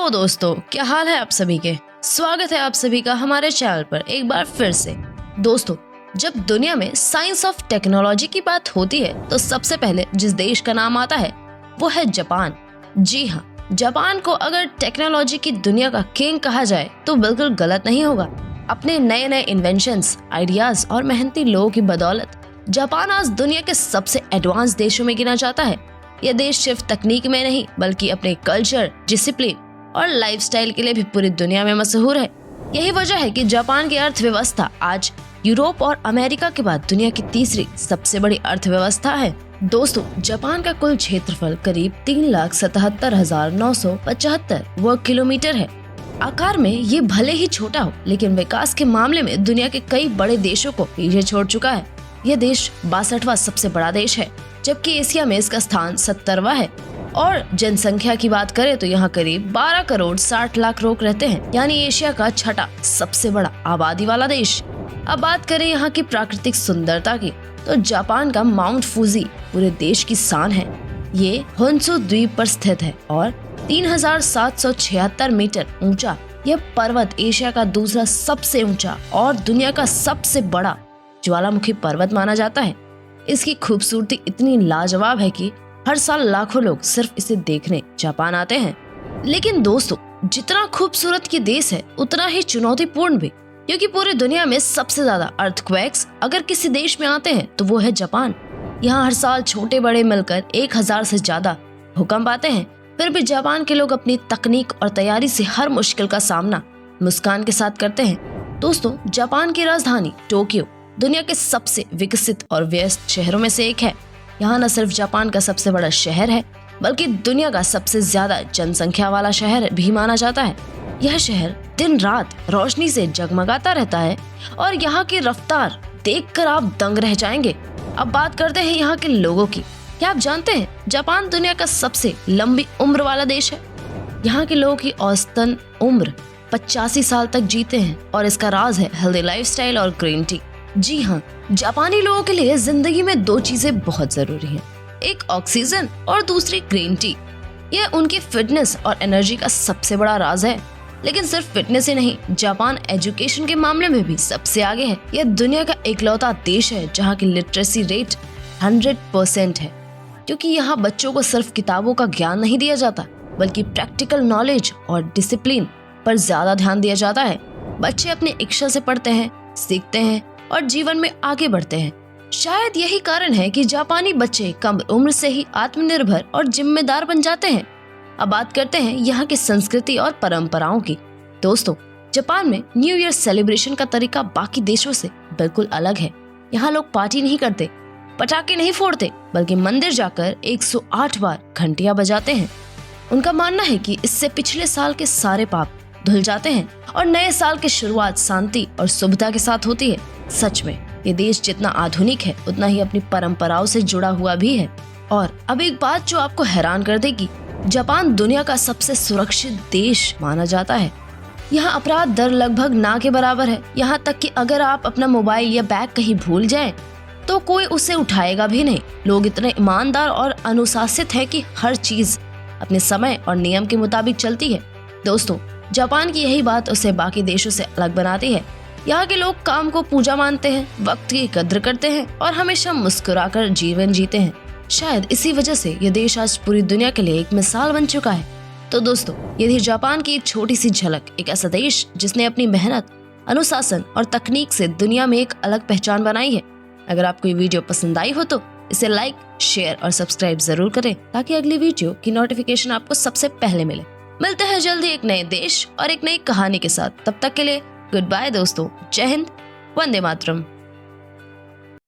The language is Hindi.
हेलो दोस्तों, क्या हाल है आप सभी के। स्वागत है आप सभी का हमारे चैनल पर एक बार फिर से। दोस्तों, जब दुनिया में साइंस ऑफ टेक्नोलॉजी की बात होती है तो सबसे पहले जिस देश का नाम आता है वो है जापान। जी हाँ, जापान को अगर टेक्नोलॉजी की दुनिया का किंग कहा जाए तो बिल्कुल गलत नहीं होगा। अपने नए नए इन्वेंशंस, आइडियाज और मेहनती लोगों की बदौलत जापान आज दुनिया के सबसे एडवांस देशों में गिना जाता है। यह देश सिर्फ तकनीक में नहीं बल्कि अपने कल्चर, डिसिप्लिन और लाइफस्टाइल के लिए भी पूरी दुनिया में मशहूर है। यही वजह है कि जापान की अर्थव्यवस्था आज यूरोप और अमेरिका के बाद दुनिया की तीसरी सबसे बड़ी अर्थव्यवस्था है। दोस्तों, जापान का कुल क्षेत्रफल करीब 3,77,975 वर्ग किलोमीटर है। आकार में ये भले ही छोटा हो, लेकिन विकास के मामले में दुनिया के कई बड़े देशों को पीछे छोड़ चुका है। यह देश 62वां सबसे बड़ा देश है, जबकि एशिया में इसका स्थान 70वां है। और जनसंख्या की बात करें तो यहाँ करीब 12 करोड़ 60 लाख लोग रहते हैं, यानी एशिया का छठा सबसे बड़ा आबादी वाला देश। अब बात करें यहाँ की प्राकृतिक सुंदरता की, तो जापान का माउंट फूजी पूरे देश की शान है। ये होन्शु द्वीप पर स्थित है और 3,776 मीटर ऊंचा यह पर्वत एशिया का दूसरा सबसे ऊंचा और दुनिया का सबसे बड़ा ज्वालामुखी पर्वत माना जाता है। इसकी खूबसूरती इतनी लाजवाब है कि हर साल लाखों लोग सिर्फ इसे देखने जापान आते हैं। लेकिन दोस्तों, जितना खूबसूरत ये देश है उतना ही चुनौतीपूर्ण भी, क्योंकि पूरी दुनिया में सबसे ज्यादा अर्थक्वेक्स अगर किसी देश में आते हैं तो वो है जापान। यहाँ हर साल छोटे बड़े मिलकर 1000 से ज्यादा भूकंप आते हैं। फिर भी जापान के लोग अपनी तकनीक और तैयारी से हर मुश्किल का सामना मुस्कान के साथ करते हैं। दोस्तों, जापान की राजधानी टोक्यो दुनिया के सबसे विकसित और व्यस्त शहरों में से एक है। यहाँ न सिर्फ जापान का सबसे बड़ा शहर है बल्कि दुनिया का सबसे ज्यादा जनसंख्या वाला शहर भी माना जाता है। यह शहर दिन रात रोशनी से जगमगाता रहता है और यहाँ की रफ्तार देखकर आप दंग रह जाएंगे। अब बात करते हैं यहाँ के लोगों की। क्या आप जानते हैं जापान दुनिया का सबसे लंबी उम्र वाला देश है। यहाँ के लोगों की औसतन उम्र 85 साल तक जीते हैं और इसका राज है हेल्दी लाइफस्टाइल और ग्रीन टी। जी हाँ, जापानी लोगों के लिए जिंदगी में दो चीजें बहुत जरूरी हैं, एक ऑक्सीजन और दूसरी ग्रीन टी। यह उनकी फिटनेस और एनर्जी का सबसे बड़ा राज है। लेकिन सिर्फ फिटनेस ही नहीं, जापान एजुकेशन के मामले में भी सबसे आगे है। यह दुनिया का इकलौता देश है जहाँ की लिटरेसी रेट 100% है, क्योंकि यहाँ बच्चों को सिर्फ किताबों का ज्ञान नहीं दिया जाता बल्कि प्रैक्टिकल नॉलेज और डिसिप्लिन पर ज्यादा ध्यान दिया जाता है। बच्चे अपनी इच्छा से पढ़ते हैं, सीखते हैं और जीवन में आगे बढ़ते हैं। शायद यही कारण है कि जापानी बच्चे कम उम्र से ही आत्मनिर्भर और जिम्मेदार बन जाते हैं। अब बात करते हैं यहाँ की संस्कृति और परंपराओं की। दोस्तों, जापान में न्यू ईयर सेलिब्रेशन का तरीका बाकी देशों से बिल्कुल अलग है। यहाँ लोग पार्टी नहीं करते, पटाखे नहीं फोड़ते, बल्कि मंदिर जाकर 108 बार घंटियां बजाते हैं। उनका मानना है कि इससे पिछले साल के सारे पाप धुल जाते हैं और नए साल की शुरुआत शांति और शुभता के साथ होती है। सच में ये देश जितना आधुनिक है उतना ही अपनी परंपराओं से जुड़ा हुआ भी है। और अब एक बात जो आपको हैरान कर देगी, जापान दुनिया का सबसे सुरक्षित देश माना जाता है। यहाँ अपराध दर लगभग ना के बराबर है। यहाँ तक कि अगर आप अपना मोबाइल या बैग कहीं भूल जाएं, तो कोई उसे उठाएगा भी नहीं। लोग इतने ईमानदार और अनुशासित हैं कि हर चीज अपने समय और नियम के मुताबिक चलती है। दोस्तों, जापान की यही बात उसे बाकी देशों से अलग बनाती है। यहाँ के लोग काम को पूजा मानते हैं, वक्त की कद्र करते हैं और हमेशा मुस्कुराकर जीवन जीते हैं। शायद इसी वजह से ये देश आज पूरी दुनिया के लिए एक मिसाल बन चुका है। तो दोस्तों, ये थी जापान की एक छोटी सी झलक, एक ऐसा देश जिसने अपनी मेहनत, अनुशासन और तकनीक से दुनिया में एक अलग पहचान बनाई है। अगर आपको ये वीडियो पसंद आई हो तो इसे लाइक, शेयर और सब्सक्राइब जरूर करें ताकि अगली वीडियो की नोटिफिकेशन आपको सबसे पहले मिले। मिलते हैं जल्दी एक नए देश और एक नई कहानी के साथ। तब तक के लिए गुड बाय दोस्तों। जय हिंद, वंदे मातरम।